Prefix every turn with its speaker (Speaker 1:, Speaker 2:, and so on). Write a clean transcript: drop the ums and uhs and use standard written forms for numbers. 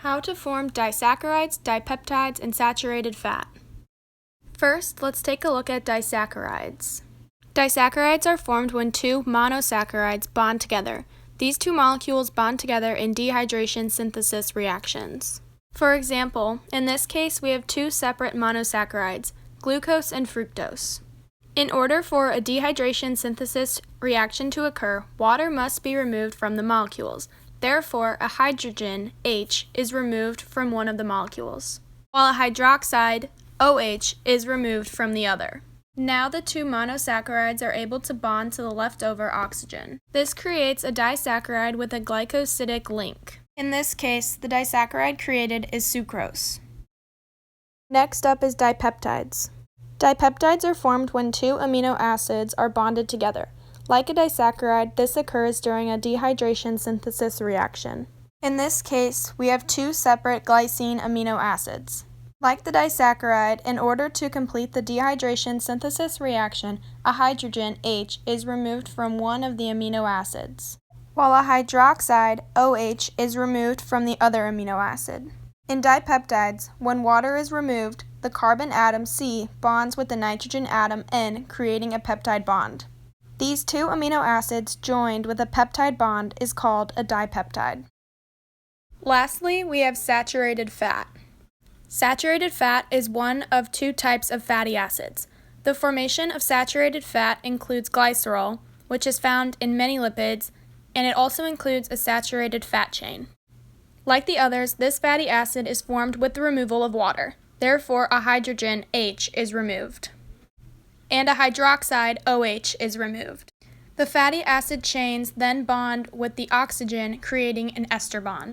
Speaker 1: How to form disaccharides, dipeptides, and saturated fat. First, let's take a look at disaccharides. Disaccharides are formed when two monosaccharides bond together. These two molecules bond together in dehydration synthesis reactions. For example, in this case we have two separate monosaccharides, glucose and fructose. In order for a dehydration synthesis reaction to occur, water must be removed from the molecules. Therefore, a hydrogen, H, is removed from one of the molecules, while a hydroxide, OH, is removed from the other. Now the two monosaccharides are able to bond to the leftover oxygen. This creates a disaccharide with a glycosidic link. In this case, the disaccharide created is sucrose. Next up is dipeptides. Dipeptides are formed when two amino acids are bonded together. Like a disaccharide, this occurs during a dehydration synthesis reaction. In this case, we have two separate glycine amino acids. Like the disaccharide, in order to complete the dehydration synthesis reaction, a hydrogen, H, is removed from one of the amino acids, while a hydroxide, OH, is removed from the other amino acid. In dipeptides, when water is removed, the carbon atom C bonds with the nitrogen atom N, creating a peptide bond. These two amino acids joined with a peptide bond is called a dipeptide. Lastly, we have saturated fat. Saturated fat is one of two types of fatty acids. The formation of saturated fat includes glycerol, which is found in many lipids, and it also includes a saturated fat chain. Like the others, this fatty acid is formed with the removal of water. Therefore, a hydrogen, H, is removed, and a hydroxide, OH, is removed. The fatty acid chains then bond with the oxygen, creating an ester bond.